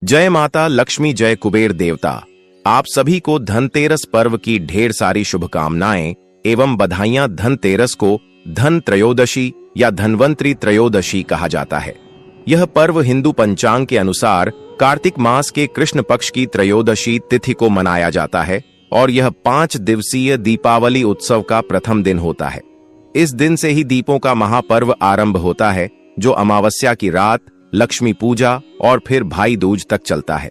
जय माता लक्ष्मी, जय कुबेर देवता। आप सभी को धनतेरस पर्व की ढेर सारी शुभकामनाएं एवं बधाइयां। धनतेरस को धन त्रयोदशी या धनवंतरी त्रयोदशी कहा जाता है। यह पर्व हिंदू पंचांग के अनुसार कार्तिक मास के कृष्ण पक्ष की त्रयोदशी तिथि को मनाया जाता है और यह 5 दिवसीय दीपावली उत्सव का प्रथम दिन होता है। इस दिन से ही दीपों का महापर्व आरंभ होता है, जो अमावस्या की रात लक्ष्मी पूजा और फिर भाई दूज तक चलता है।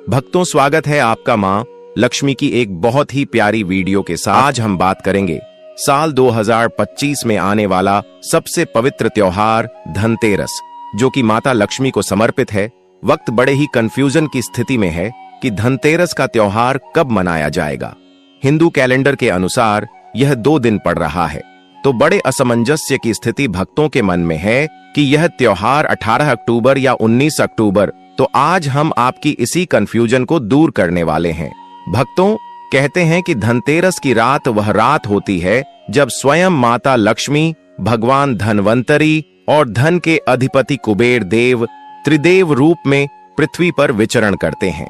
भक्तों, स्वागत है आपका मां लक्ष्मी की एक बहुत ही प्यारी वीडियो के साथ। आज हम बात करेंगे साल 2025 में आने वाला सबसे पवित्र त्योहार धनतेरस, जो कि माता लक्ष्मी को समर्पित है। वक्त बड़े ही कंफ्यूजन की स्थिति में है कि धनतेरस का त्योहार कब मनाया जाएगा। हिंदू कैलेंडर के अनुसार यह 2 दिन पड़ रहा है, तो बड़े असमंजस्य की स्थिति भक्तों के मन में है कि यह त्योहार 18 अक्टूबर या 19 अक्टूबर। तो आज हम आपकी इसी कंफ्यूजन को दूर करने वाले हैं। भक्तों, कहते हैं कि धनतेरस की रात वह रात होती है जब स्वयं माता लक्ष्मी, भगवान धनवंतरी और धन के अधिपति कुबेर देव त्रिदेव रूप में पृथ्वी पर विचरण करते हैं।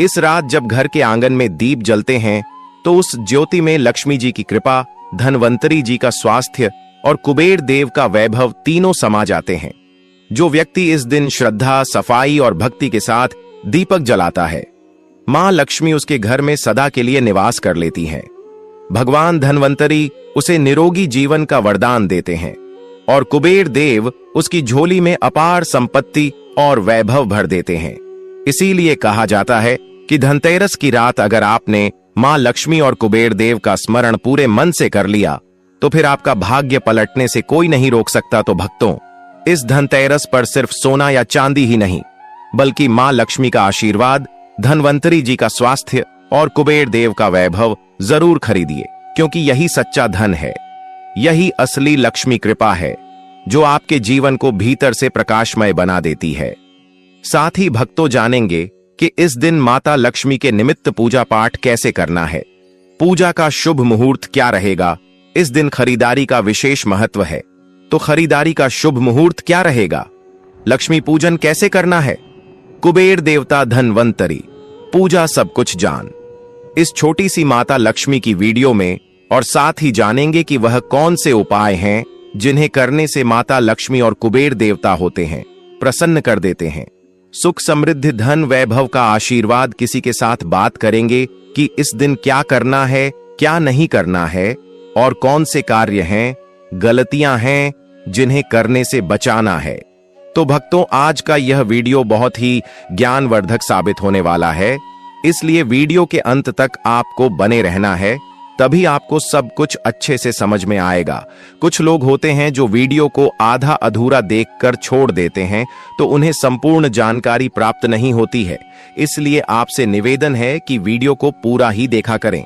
इस रात जब घर के आंगन में दीप जलते हैं तो उस ज्योति में लक्ष्मी जी की कृपा, धनवंतरी जी का स्वास्थ्य और कुबेर देव का वैभव तीनों समा जाते हैं। जो व्यक्ति इस दिन श्रद्धा, सफाई और भक्ति के साथ दीपक जलाता है, मां लक्ष्मी उसके घर में सदा के लिए निवास कर लेती हैं। भगवान धनवंतरी उसे निरोगी जीवन का वरदान देते हैं और कुबेर देव उसकी झोली में अपार संपत्ति और वैभव भर देते हैं। इसीलिए कहा जाता है कि धनतेरस की रात अगर आपने मां लक्ष्मी और कुबेर देव का स्मरण पूरे मन से कर लिया तो फिर आपका भाग्य पलटने से कोई नहीं रोक सकता। तो भक्तों, इस धनतेरस पर सिर्फ सोना या चांदी ही नहीं, बल्कि मां लक्ष्मी का आशीर्वाद, धनवंतरी जी का स्वास्थ्य और कुबेर देव का वैभव जरूर खरीदिए, क्योंकि यही सच्चा धन है। यही असली लक्ष्मी कृपा है जो आपके जीवन को भीतर से प्रकाशमय बना देती है। साथ ही भक्तों, जानेंगे कि इस दिन माता लक्ष्मी के निमित्त पूजा पाठ कैसे करना है। पूजा का शुभ मुहूर्त क्या रहेगा। इस दिन खरीदारी का विशेष महत्व है, तो खरीदारी का शुभ मुहूर्त क्या रहेगा। लक्ष्मी पूजन कैसे करना है। कुबेर देवता धनवंतरी पूजा, सब कुछ जान इस छोटी सी माता लक्ष्मी की वीडियो में। और साथ ही जानेंगे कि वह कौन से उपाय हैं जिन्हें करने से माता लक्ष्मी और कुबेर देवता होते हैं, प्रसन्न कर देते हैं। सुख, समृद्धि, धन, वैभव का आशीर्वाद। किसी के साथ बात करेंगे कि इस दिन क्या करना है, क्या नहीं करना है, और कौन से कार्य हैं, गलतियां हैं जिन्हें करने से बचाना है। तो भक्तों, आज का यह वीडियो बहुत ही ज्ञानवर्धक साबित होने वाला है, इसलिए वीडियो के अंत तक आपको बने रहना है, तभी आपको सब कुछ अच्छे से समझ में आएगा। कुछ लोग होते हैं जो वीडियो को आधा अधूरा देखकर छोड़ देते हैं, तो उन्हें संपूर्ण जानकारी प्राप्त नहीं होती है। इसलिए आपसे निवेदन है कि वीडियो को पूरा ही देखा करें।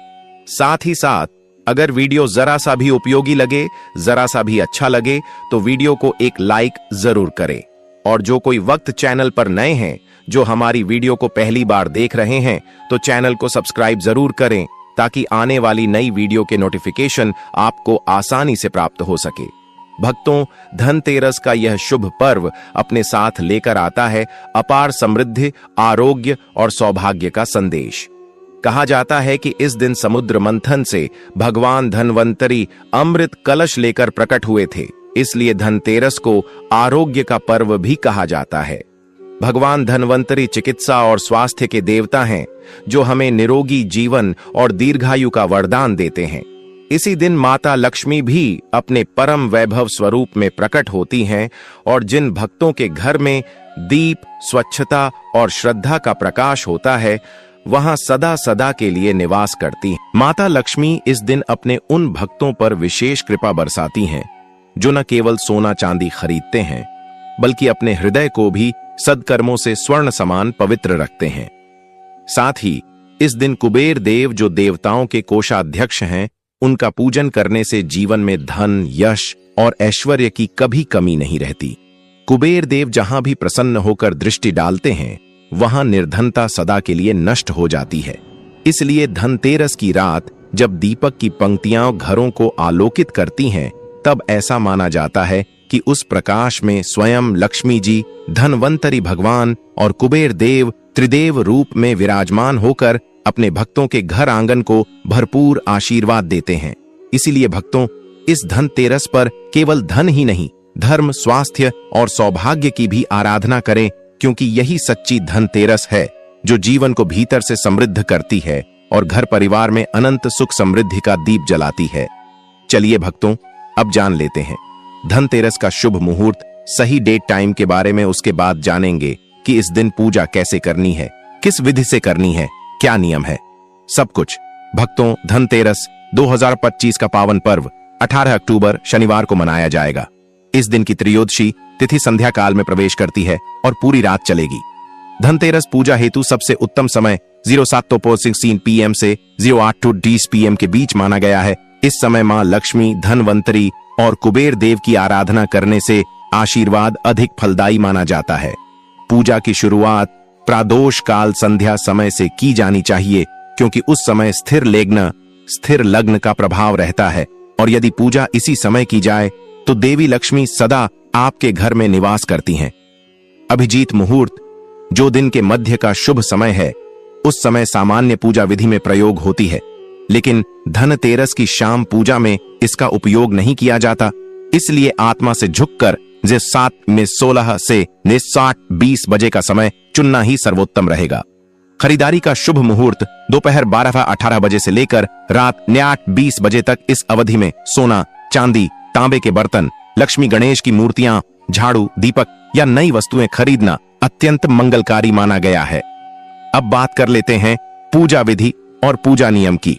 साथ ही साथ अगर वीडियो जरा सा भी उपयोगी लगे, जरा सा भी अच्छा लगे, तो वीडियो को एक लाइक जरूर करें। और जो कोई वक्त चैनल पर नए हैं, जो हमारी वीडियो को पहली बार देख रहे हैं, तो चैनल को सब्सक्राइब जरूर करें, ताकि आने वाली नई वीडियो के नोटिफिकेशन आपको आसानी से प्राप्त हो सके। भक्तों, धनतेरस का यह शुभ पर्व अपने साथ लेकर आता है अपार समृद्धि, आरोग्य और सौभाग्य का संदेश। कहा जाता है कि इस दिन समुद्र मंथन से भगवान धनवंतरी अमृत कलश लेकर प्रकट हुए थे, इसलिए धनतेरस को आरोग्य का पर्व भी कहा जाता है। भगवान धनवंतरी चिकित्सा और स्वास्थ्य के देवता हैं, जो हमें निरोगी जीवन और दीर्घायु का वरदान देते हैं। इसी दिन माता लक्ष्मी भी अपने परम वैभव स्वरूप में प्रकट होती हैं और जिन भक्तों के घर में दीप, स्वच्छता और श्रद्धा का प्रकाश होता है, वहां सदा सदा के लिए निवास करती हैं। माता लक्ष्मी इस दिन अपने उन भक्तों पर विशेष कृपा बरसाती हैं जो न केवल सोना चांदी खरीदते हैं, बल्कि अपने हृदय को भी सद्कर्मों से स्वर्ण समान पवित्र रखते हैं। साथ ही इस दिन कुबेर देव, जो देवताओं के कोषाध्यक्ष हैं, उनका पूजन करने से जीवन में धन, यश और ऐश्वर्य की कभी कमी नहीं रहती। कुबेर देव जहां भी प्रसन्न होकर दृष्टि डालते हैं, वहां निर्धनता सदा के लिए नष्ट हो जाती है। इसलिए धनतेरस की रात जब दीपक की पंक्तियां घरों को आलोकित करती हैं, तब ऐसा माना जाता है कि उस प्रकाश में स्वयं लक्ष्मी जी, धनवंतरी भगवान और कुबेर देव त्रिदेव रूप में विराजमान होकर अपने भक्तों के घर आंगन को भरपूर आशीर्वाद देते हैं। इसीलिए भक्तों, इस धनतेरस पर केवल धन ही नहीं, धर्म, स्वास्थ्य और सौभाग्य की भी आराधना करें, क्योंकि यही सच्ची धनतेरस है जो जीवन को भीतर से समृद्ध करती है और घर परिवार में अनंत सुख समृद्धि का दीप जलाती है। चलिए भक्तों, अब जान लेते हैं धनतेरस का शुभ मुहूर्त, सही डेट टाइम के बारे में। उसके बाद जानेंगे कि इस दिन पूजा कैसे करनी है, किस विधि से करनी है, क्या नियम है, सब कुछ। भक्तों, धनतेरस 2025 का पावन पर्व 18 अक्टूबर शनिवार को मनाया जाएगा। इस दिन की त्रयोदशी तिथि संध्या काल में प्रवेश करती है और पूरी रात चलेगी। धनतेरस पूजा हेतु सबसे उत्तम समय 07:16 PM से 08:20 PM के बीच माना गया है। इस समय मां लक्ष्मी, धनवंतरी और कुबेर देव की आराधना करने से आशीर्वाद अधिक फलदायी माना जाता है। पूजा की शुरुआत प्रादोष काल संध्या समय से की जानी चाहिए, क्योंकि उस समय स्थिर लग्न का प्रभाव रहता है, और यदि पूजा इसी समय की जाए तो देवी लक्ष्मी सदा आपके घर में निवास करती हैं। अभिजीत मुहूर्त, जो दिन के मध्य का शुभ समय है, उस समय सामान्य पूजा विधि में प्रयोग होती है, लेकिन धनतेरस की शाम पूजा में इसका उपयोग नहीं किया जाता। इसलिए आत्मा से झुककर 7:16 से 7:20 बजे का समय चुनना ही सर्वोत्तम रहेगा। खरीदारी का शुभ मुहूर्त दोपहर 12:18 बजे से लेकर रात 8:20 बजे तक। इस अवधि में सोना, चांदी, तांबे के बर्तन, लक्ष्मी गणेश की मूर्तियां, झाड़ू, दीपक या नई वस्तुएं खरीदना अत्यंत मंगलकारी माना गया है। अब बात कर लेते हैं पूजा विधि और पूजा नियम की।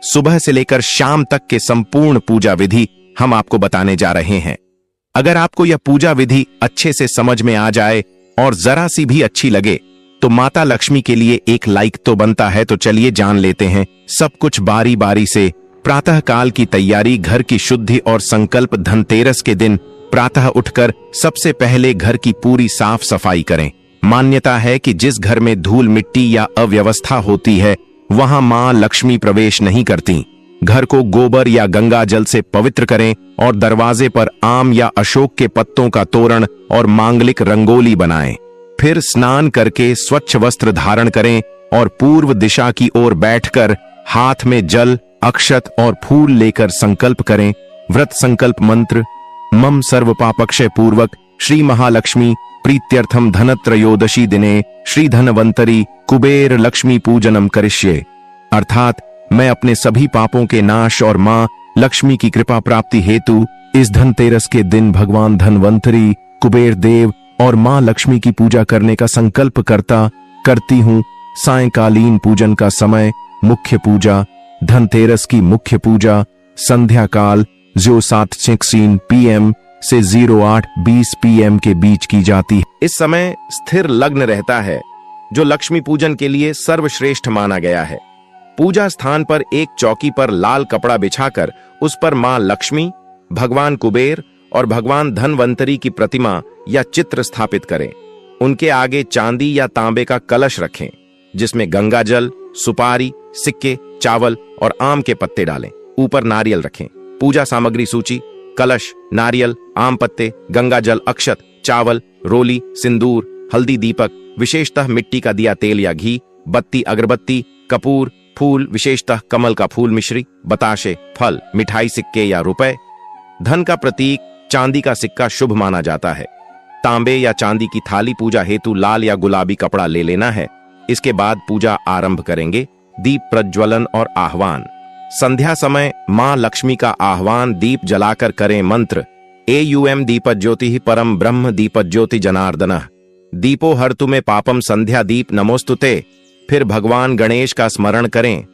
सुबह से लेकर शाम तक के संपूर्ण पूजा विधि हम आपको बताने जा रहे हैं। अगर आपको यह पूजा विधि अच्छे से समझ में आ जाए और जरा सी भी अच्छी लगे तो माता लक्ष्मी के लिए एक लाइक तो बनता है। तो चलिए जान लेते हैं सब कुछ बारी बारी से। प्रातः काल की तैयारी, घर की शुद्धि और संकल्प। धनतेरस के दिन प्रातः उठकर सबसे पहले घर की पूरी साफ सफाई करें। मान्यता है कि जिस घर में धूल मिट्टी या अव्यवस्था होती है वहां मां लक्ष्मी प्रवेश नहीं करती। घर को गोबर या गंगा जल से पवित्र करें और दरवाजे पर आम या अशोक के पत्तों का तोरण और मांगलिक रंगोली बनाएं। फिर स्नान करके स्वच्छ वस्त्र धारण करें और पूर्व दिशा की ओर बैठकर हाथ में जल, अक्षत और फूल लेकर संकल्प करें। व्रत संकल्प मंत्र: मम सर्व पापक्षय पूर्वक श्री महालक्ष्मी प्रीत्यर्थम धनत्रयोदशी दिने श्री धनवंतरी कुबेर लक्ष्मी पूजनम करिष्ये। अर्थात मैं अपने सभी पापों के नाश और मां लक्ष्मी की कृपा प्राप्ति हेतु इस धनतेरस के दिन भगवान धनवंतरी, कुबेर देव और मां लक्ष्मी की पूजा करने का संकल्प करती हूँ। सायंकालीन पूजन का समय: मुख्य पूजा धनतेरस की मुख्य पूजा संध्या काल 07:16 PM से 08:20 PM के बीच की जाती है। इस समय स्थिर लग्न रहता है, जो लक्ष्मी पूजन के लिए सर्वश्रेष्ठ माना गया है। पूजा स्थान पर एक चौकी पर लाल कपड़ा बिछाकर उस पर मां लक्ष्मी, भगवान कुबेर और भगवान धनवंतरी की प्रतिमा या चित्र स्थापित करें। उनके आगे चांदी या तांबे का कलश रखें, जिसमें गंगा जल, सुपारी, सिक्के, चावल और आम के पत्ते डालें। ऊपर नारियल रखें। पूजा सामग्री सूची: कलश, नारियल, आम पत्ते, गंगा जल, अक्षत, चावल, रोली, सिंदूर, हल्दी, दीपक, विशेषतः मिट्टी का दिया, तेल या घी, बत्ती, अगरबत्ती, कपूर, फूल, विशेषतः कमल का फूल, मिश्री, बताशे, फल, मिठाई, सिक्के या रुपए। धन का प्रतीक चांदी का सिक्का शुभ माना जाता है। तांबे या चांदी की थाली पूजा हेतु लाल या गुलाबी कपड़ा ले लेना है। इसके बाद पूजा आरंभ करेंगे। दीप प्रज्वलन और आह्वान: संध्या समय मां लक्ष्मी का आह्वान दीप जलाकर करें। मंत्र: एयूएम दीपज्योति परम ब्रह्म दीपज्योति जनार्दनः दीपो हर्तु में पापम संध्या दीप नमोस्तुते। फिर भगवान गणेश का स्मरण करें।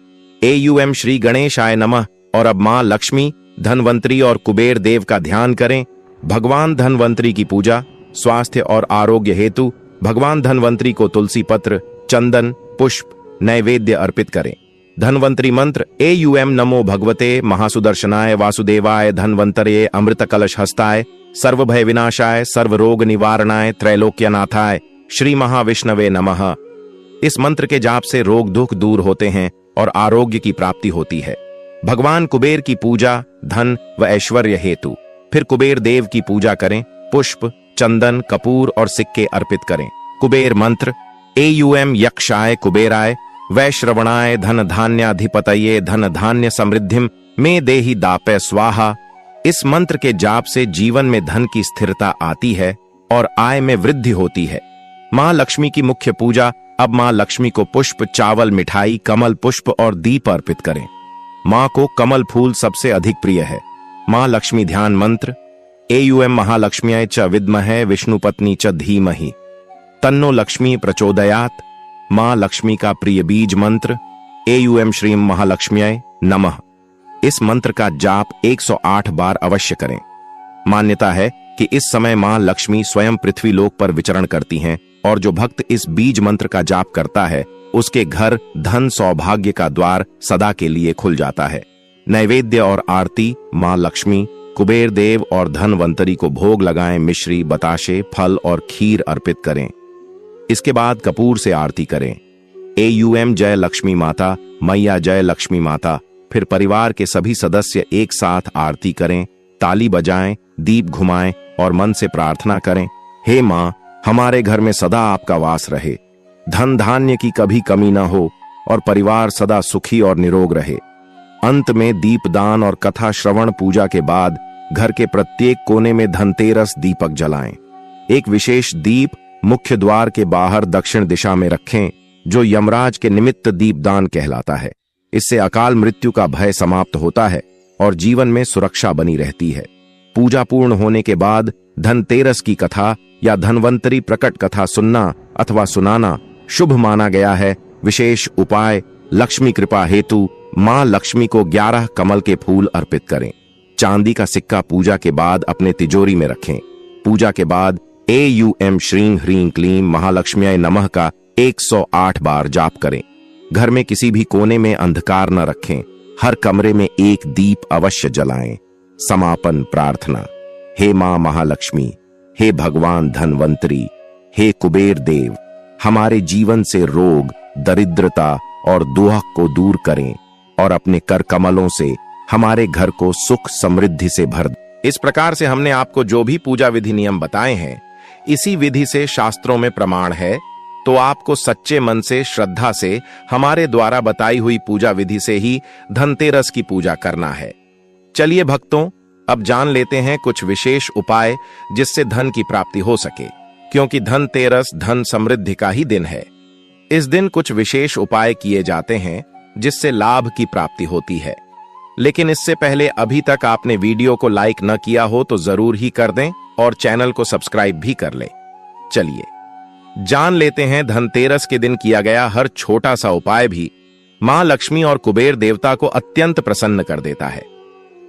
एयूएम श्री गणेशाय नमः। और अब मां लक्ष्मी, धनवंतरी और कुबेर देव का ध्यान करें। भगवान धनवंतरी की पूजा स्वास्थ्य और आरोग्य हेतु भगवान धनवंतरी को तुलसी पत्र, चंदन, पुष्प, नैवेद्य अर्पित करें। धनवंतरी मंत्र: एयूएम नमो भगवते महासुदर्शनाय वासुदेवाय धनवंतरे अमृत कलश हस्ताय सर्वभय विनाशाय सर्वरोग निवारणाय त्रैलोक्यनाथाय श्री महाविष्णवे नमः। इस मंत्र के जाप से रोग दुख दूर होते हैं और आरोग्य की प्राप्ति होती है। भगवान कुबेर की पूजा धन व ऐश्वर्य हेतु। फिर कुबेर देव की पूजा करें। पुष्प, चंदन, कपूर और सिक्के अर्पित करें। कुबेर मंत्र: एयुएम यक्षाय कुबेराय वैश्रवणाय धन धान्याधिपतये धन धान्य समृद्धिम में देहि दापे स्वाहा। इस मंत्र के जाप से जीवन में धन की स्थिरता आती है और आय में वृद्धि होती है। मां लक्ष्मी की मुख्य पूजा। अब मां लक्ष्मी को पुष्प, चावल, मिठाई, कमल पुष्प और दीप अर्पित करें। मां को कमल फूल सबसे अधिक प्रिय है। मां लक्ष्मी ध्यान मंत्र। एयुएम महालक्ष्म्यै च विद्महे विष्णुपत्नी च धीमहि तन्नो लक्ष्मी प्रचोदयात्। मां लक्ष्मी का प्रिय बीज मंत्र। एयुएम श्रीं महालक्ष्म्यै नमः। इस मंत्र का जाप 108 बार अवश्य करें। मान्यता है कि इस समय मां लक्ष्मी स्वयं पृथ्वी लोक पर विचरण करती हैं और जो भक्त इस बीज मंत्र का जाप करता है उसके घर धन सौभाग्य का द्वार सदा के लिए खुल जाता है। नैवेद्य और आरती। मां लक्ष्मी, कुबेर देव और धनवंतरी को भोग लगाएं। मिश्री, बताशे, फल और खीर अर्पित करें। इसके बाद कपूर से आरती करें। एयुएम जय लक्ष्मी माता, मैया जय लक्ष्मी माता। फिर परिवार के सभी सदस्य एक साथ आरती करें, ताली बजाएं, दीप घुमाएं और मन से प्रार्थना करें, हे मां, हमारे घर में सदा आपका वास रहे, धन धान्य की कभी कमी न हो और परिवार सदा सुखी और निरोग रहे। अंत में दीपदान और कथा श्रवण पूजा के बाद घर के प्रत्येक कोने में धनतेरस दीपक जलाएं। एक विशेष दीप मुख्य द्वार के बाहर दक्षिण दिशा में रखें, जो यमराज के निमित्त दीपदान कहलाता है। इससे अकाल मृत्यु का भय समाप्त होता है और जीवन में सुरक्षा बनी रहती है। पूजा पूर्ण होने के बाद धनतेरस की कथा या धनवंतरी प्रकट कथा सुनना अथवा सुनाना शुभ माना गया है। विशेष उपाय। लक्ष्मी कृपा हेतु मां लक्ष्मी को 11 कमल के फूल अर्पित करें। चांदी का सिक्का पूजा के बाद अपने तिजोरी में रखें। पूजा के बाद एयुएम श्रीं ह्रीं क्लीं महालक्ष्म्यै नमः का 108 बार जाप करें। घर में किसी भी कोने में अंधकार न रखें। हर कमरे में एक दीप अवश्य जलाएं। समापन प्रार्थना। हे मां महालक्ष्मी, हे भगवान धनवंतरी, हे कुबेर देव, हमारे जीवन से रोग, दरिद्रता और दुख को दूर करें और अपने कर कमलों से हमारे घर को सुख समृद्धि से भर दें। इस प्रकार से हमने आपको जो भी पूजा विधि नियम बताए हैं, इसी विधि से शास्त्रों में प्रमाण है, तो आपको सच्चे मन से श्रद्धा से हमारे द्वारा बताई हुई पूजा विधि से ही धनतेरस की पूजा करना है। चलिए भक्तों, अब जान लेते हैं कुछ विशेष उपाय जिससे धन की प्राप्ति हो सके, क्योंकि धनतेरस धन समृद्धि का ही दिन है। इस दिन कुछ विशेष उपाय किए जाते हैं जिससे लाभ की प्राप्ति होती है। लेकिन इससे पहले अभी तक आपने वीडियो को लाइक न किया हो तो जरूर ही कर दें और चैनल को सब्सक्राइब भी कर लें। चलिए जान लेते हैं धनतेरस के दिन किया गया हर छोटा सा उपाय भी मां लक्ष्मी और कुबेर देवता को अत्यंत प्रसन्न कर देता है।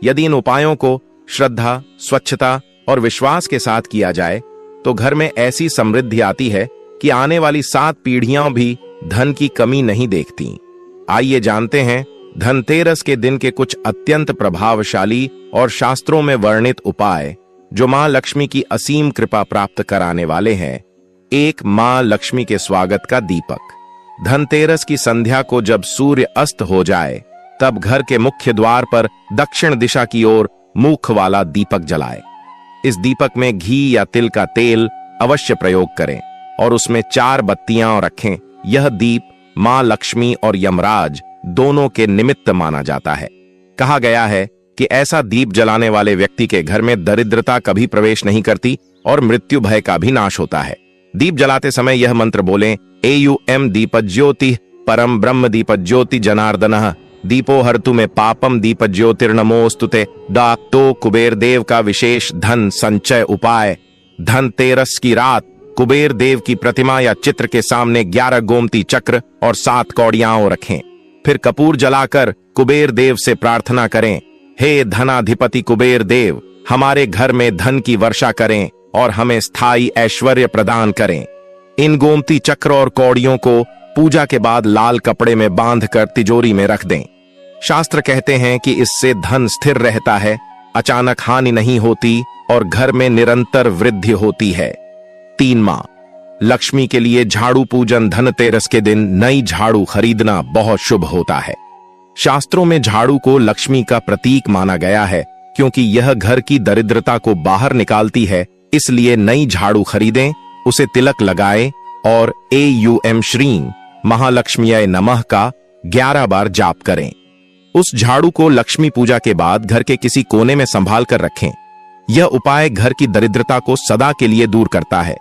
यदि इन उपायों को श्रद्धा, स्वच्छता और विश्वास के साथ किया जाए तो घर में ऐसी समृद्धि आती है कि आने वाली 7 पीढ़ियां भी धन की कमी नहीं देखती। आइए जानते हैं धनतेरस के दिन के कुछ अत्यंत प्रभावशाली और शास्त्रों में वर्णित उपाय जो मां लक्ष्मी की असीम कृपा प्राप्त कराने वाले हैं। 1. मां लक्ष्मी के स्वागत का दीपक। धनतेरस की संध्या को जब सूर्य अस्त हो जाए तब घर के मुख्य द्वार पर दक्षिण दिशा की ओर मुख वाला दीपक जलाए। इस दीपक में घी या तिल का तेल अवश्य प्रयोग करें और उसमें 4 बत्तियां रखें। यह दीप मां लक्ष्मी और यमराज दोनों के निमित्त माना जाता है। कहा गया है कि ऐसा दीप जलाने वाले व्यक्ति के घर में दरिद्रता कभी प्रवेश नहीं करती और मृत्यु भय का भी नाश होता है। दीप जलाते समय यह मंत्र बोलें, एयुएम दीपज्योति परम ब्रह्म दीपज्योति जनार्दनः दीपो हर्तु में पापम दीपज्योतिर्नमोस्तुते। तो कुबेर देव का विशेष धन संचय उपाय। धनतेरस की रात कुबेर देव की प्रतिमा या चित्र के सामने 11 गोमती चक्र और 7 कौड़ियां रखें। फिर कपूर जलाकर कुबेर देव से प्रार्थना करें, हे धनाधिपति कुबेर देव, हमारे घर में धन की वर्षा करें और हमें स्थायी ऐश्वर्य प्रदान करें। इन गोमती चक्र और कौड़ियों को पूजा के बाद लाल कपड़े में बांधकर तिजोरी में रख दें। शास्त्र कहते हैं कि इससे धन स्थिर रहता है, अचानक हानि नहीं होती और घर में निरंतर वृद्धि होती है। 3. मां लक्ष्मी के लिए झाड़ू पूजन। धनतेरस के दिन नई झाड़ू खरीदना बहुत शुभ होता है। शास्त्रों में झाड़ू को लक्ष्मी का प्रतीक माना गया है, क्योंकि यह घर की दरिद्रता को बाहर निकालती है। इसलिए नई झाड़ू खरीदें, उसे तिलक लगाएं और AUM श्रीं महालक्ष्मीय नमः का 11 बार जाप करें। उस झाड़ू को लक्ष्मी पूजा के बाद घर के किसी कोने में संभाल कर रखें। यह उपाय घर की दरिद्रता को सदा के लिए दूर करता है।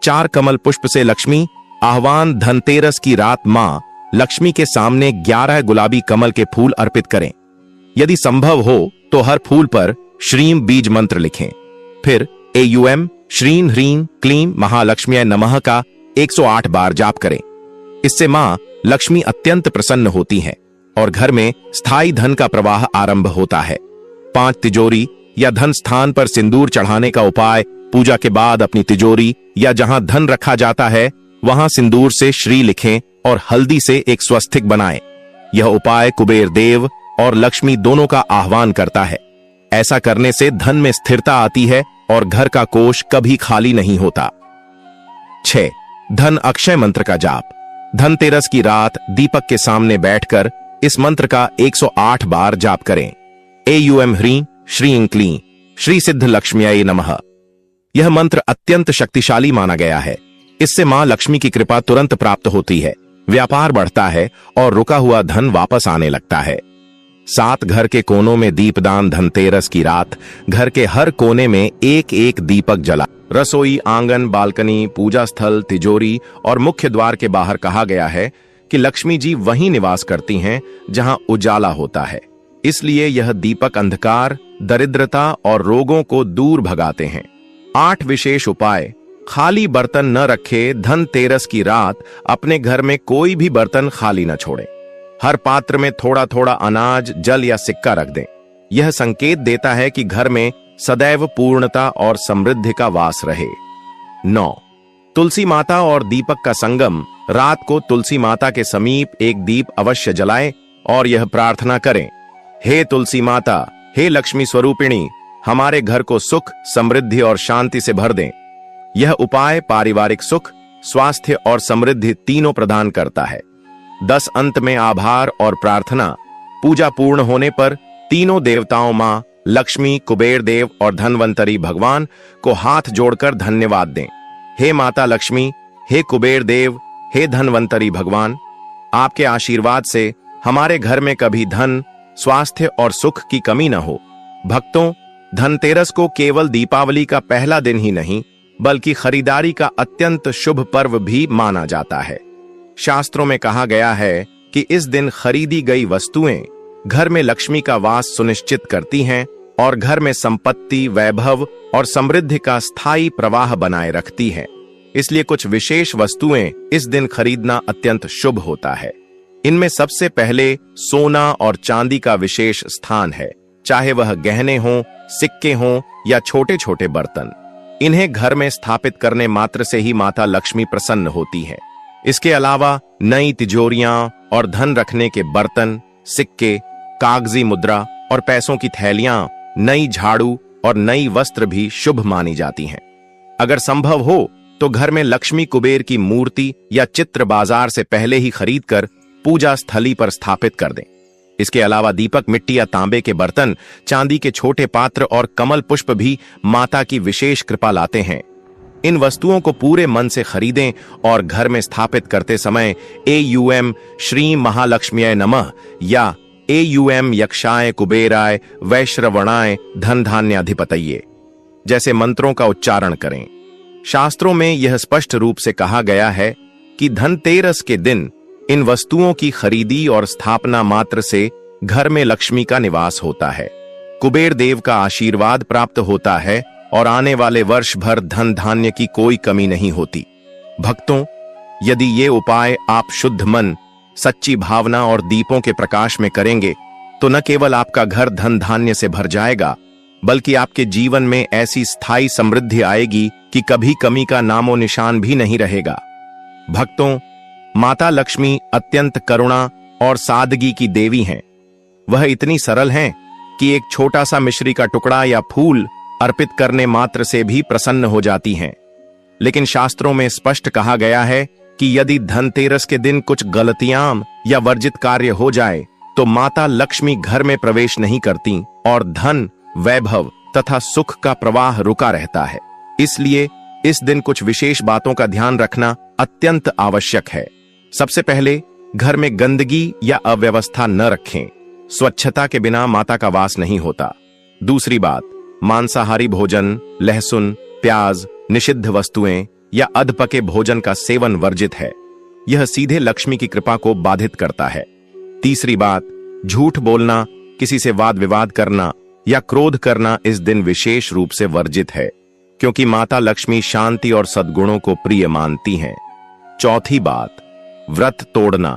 4 कमल पुष्प से लक्ष्मी आह्वान। धनतेरस की रात मां लक्ष्मी के सामने 11 गुलाबी कमल के फूल अर्पित करें। यदि संभव हो तो हर फूल पर श्रीं बीज मंत्र लिखें। फिर AUM श्रीं ह्रीं क्लीं महालक्ष्मीय नमः का 108 बार जाप करें। इससे मां लक्ष्मी अत्यंत प्रसन्न होती हैं और घर में स्थायी धन का प्रवाह आरंभ होता है। 5 तिजोरी या धन स्थान पर सिंदूर चढ़ाने का उपाय। पूजा के बाद अपनी तिजोरी या जहां धन रखा जाता है वहां सिंदूर से श्री लिखें और हल्दी से एक स्वस्तिक बनाएं। यह उपाय कुबेर देव और लक्ष्मी दोनों का आह्वान करता है। ऐसा करने से धन में स्थिरता आती है और घर का कोष कभी खाली नहीं होता। 6. धन अक्षय मंत्र का जाप। धनतेरस की रात दीपक के सामने बैठकर इस मंत्र का 108 बार जाप करें। AUM ह्रीं श्रीं क्लीं श्री सिद्ध लक्ष्म्यै नमः। यह मंत्र अत्यंत शक्तिशाली माना गया है। इससे मां लक्ष्मी की कृपा तुरंत प्राप्त होती है, व्यापार बढ़ता है और रुका हुआ धन वापस आने लगता है। 7 घर के कोनों में दीपदान। धनतेरस की रात घर के हर कोने में एक एक दीपक जला। रसोई, आंगन, बालकनी, पूजा स्थल, तिजोरी और मुख्य द्वार के बाहर कहा गया है कि लक्ष्मी जी वहीं निवास करती हैं जहां उजाला होता है। इसलिए यह दीपक अंधकार, दरिद्रता और रोगों को दूर भगाते हैं। 8 विशेष उपाय। खाली बर्तन न रखे। धनतेरस की रात अपने घर में कोई भी बर्तन खाली न छोड़े। हर पात्र में थोड़ा थोड़ा अनाज, जल या सिक्का रख दें। यह संकेत देता है कि घर में सदैव पूर्णता और समृद्धि का वास रहे। 9. तुलसी माता और दीपक का संगम। रात को तुलसी माता के समीप एक दीप अवश्य जलाएं और यह प्रार्थना करें, हे तुलसी माता, हे लक्ष्मी स्वरूपिणी, हमारे घर को सुख, समृद्धि और शांति से भर दें। यह उपाय पारिवारिक सुख, स्वास्थ्य और समृद्धि तीनों प्रदान करता है। 10 अंत में आभार और प्रार्थना। पूजा पूर्ण होने पर तीनों देवताओं मां लक्ष्मी, कुबेर देव और धनवंतरी भगवान को हाथ जोड़कर धन्यवाद दें। हे माता लक्ष्मी, हे कुबेर देव, हे धनवंतरी भगवान, आपके आशीर्वाद से हमारे घर में कभी धन, स्वास्थ्य और सुख की कमी न हो। भक्तों, धनतेरस को केवल दीपावली का पहला दिन ही नहीं बल्कि खरीदारी का अत्यंत शुभ पर्व भी माना जाता है। शास्त्रों में कहा गया है कि इस दिन खरीदी गई वस्तुएं घर में लक्ष्मी का वास सुनिश्चित करती हैं और घर में संपत्ति, वैभव और समृद्धि का स्थायी प्रवाह बनाए रखती हैं। इसलिए कुछ विशेष वस्तुएं इस दिन खरीदना अत्यंत शुभ होता है। इनमें सबसे पहले सोना और चांदी का विशेष स्थान है, चाहे वह गहने हों, सिक्के हों या छोटे छोटे बर्तन। इन्हें घर में स्थापित करने मात्र से ही माता लक्ष्मी प्रसन्न होती है। इसके अलावा नई तिजोरियां और धन रखने के बर्तन, सिक्के, कागजी मुद्रा और पैसों की थैलियां, नई झाड़ू और नई वस्त्र भी शुभ मानी जाती हैं। अगर संभव हो तो घर में लक्ष्मी कुबेर की मूर्ति या चित्र बाजार से पहले ही खरीदकर पूजा स्थली पर स्थापित कर दें। इसके अलावा दीपक, मिट्टी या तांबे के बर्तन, चांदी के छोटे पात्र और कमल पुष्प भी माता की विशेष कृपा लाते हैं। इन वस्तुओं को पूरे मन से खरीदें और घर में स्थापित करते समय AUM श्री महालक्ष्म्यै नमः या AUM यक्षाय कुबेराय वैश्रवणाय धन धान्याधिपतये जैसे मंत्रों का उच्चारण करें। शास्त्रों में यह स्पष्ट रूप से कहा गया है कि धनतेरस के दिन इन वस्तुओं की खरीदी और स्थापना मात्र से घर में लक्ष्मी का निवास होता है, कुबेर देव का आशीर्वाद प्राप्त होता है और आने वाले वर्ष भर धन धान्य की कोई कमी नहीं होती। भक्तों, यदि ये उपाय आप शुद्ध मन, सच्ची भावना और दीपों के प्रकाश में करेंगे तो न केवल आपका घर धन धान्य से भर जाएगा बल्कि आपके जीवन में ऐसी स्थायी समृद्धि आएगी कि कभी कमी का नामो निशान भी नहीं रहेगा। भक्तों, माता लक्ष्मी अत्यंत करुणा और सादगी की देवी हैं। वह इतनी सरल हैं कि एक छोटा सा मिश्री का टुकड़ा या फूल अर्पित करने मात्र से भी प्रसन्न हो जाती हैं। लेकिन शास्त्रों में स्पष्ट कहा गया है कि यदि धनतेरस के दिन कुछ गलतियां या वर्जित कार्य हो जाए तो माता लक्ष्मी घर में प्रवेश नहीं करती और धन, वैभव तथा सुख का प्रवाह रुका रहता है। इसलिए इस दिन कुछ विशेष बातों का ध्यान रखना अत्यंत आवश्यक है। सबसे पहले घर में गंदगी या अव्यवस्था न रखें। स्वच्छता के बिना माता का वास नहीं होता। दूसरी बात, मांसाहारी भोजन, लहसुन, प्याज, निषिद्ध वस्तुएं या अधपके भोजन का सेवन वर्जित है। यह सीधे लक्ष्मी की कृपा को बाधित करता है। तीसरी बात, झूठ बोलना, किसी से वाद विवाद करना या क्रोध करना इस दिन विशेष रूप से वर्जित है, क्योंकि माता लक्ष्मी शांति और सद्गुणों को प्रिय मानती हैं। चौथी बात, व्रत तोड़ना,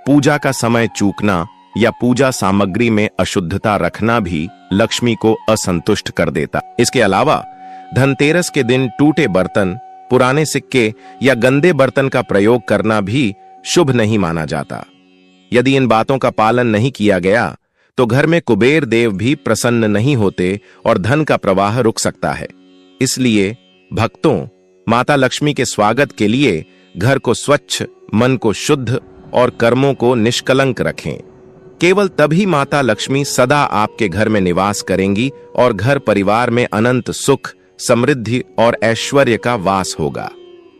पूजा का समय चूकना या पूजा सामग्री में अशुद्धता रखना भी लक्ष्मी को असंतुष्ट कर देता। इसके अलावा धनतेरस के दिन टूटे बर्तन, पुराने सिक्के या गंदे बर्तन का प्रयोग करना भी शुभ नहीं माना जाता। यदि इन बातों का पालन नहीं किया गया तो घर में कुबेर देव भी प्रसन्न नहीं होते और धन का प्रवाह रुक सकता है। इसलिए भक्तों, माता लक्ष्मी के स्वागत के लिए घर को स्वच्छ, मन को शुद्ध और कर्मों को निष्कलंक रखें। केवल तभी माता लक्ष्मी सदा आपके घर में निवास करेंगी और घर परिवार में अनंत सुख, समृद्धि और ऐश्वर्य का वास होगा।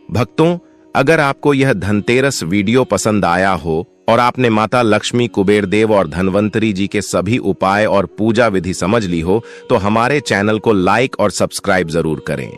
भक्तों, अगर आपको यह धनतेरस वीडियो पसंद आया हो और आपने माता लक्ष्मी, कुबेर देव और धनवंतरी जी के सभी उपाय और पूजा विधि समझ ली हो तो हमारे चैनल को लाइक और सब्सक्राइब जरूर करें।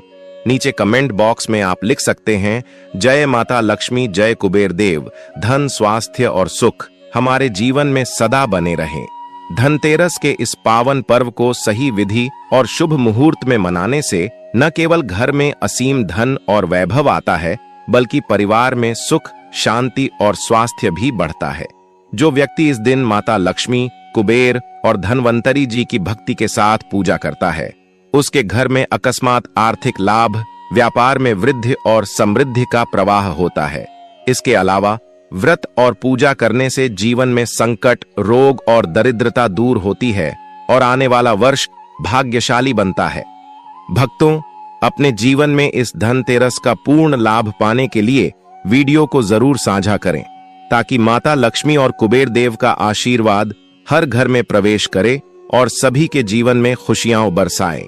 नीचे कमेंट बॉक्स में आप लिख सकते हैं, जय माता लक्ष्मी, जय कुबेर देव, धन, स्वास्थ्य और सुख हमारे जीवन में सदा बने रहें। धनतेरस के इस पावन पर्व को सही विधि और शुभ मुहूर्त में मनाने से न केवल घर में असीम धन और वैभव आता है, बल्कि परिवार में सुख, शांति और स्वास्थ्य भी बढ़ता है। जो व्यक्ति इस दिन माता लक्ष्मी, कुबेर और धनवंतरी जी की भक्ति के साथ पूजा करता है, उसके घर में अकस्मात आर्थिक लाभ, व्यापार में वृद्धि और समृद्धि का प्रवाह होता है। इसके अलावा व्रत और पूजा करने से जीवन में संकट, रोग और दरिद्रता दूर होती है और आने वाला वर्ष भाग्यशाली बनता है। भक्तों, अपने जीवन में इस धनतेरस का पूर्ण लाभ पाने के लिए वीडियो को जरूर साझा करें, ताकि माता लक्ष्मी और कुबेर देव का आशीर्वाद हर घर में प्रवेश करे और सभी के जीवन में खुशियां बरसाए।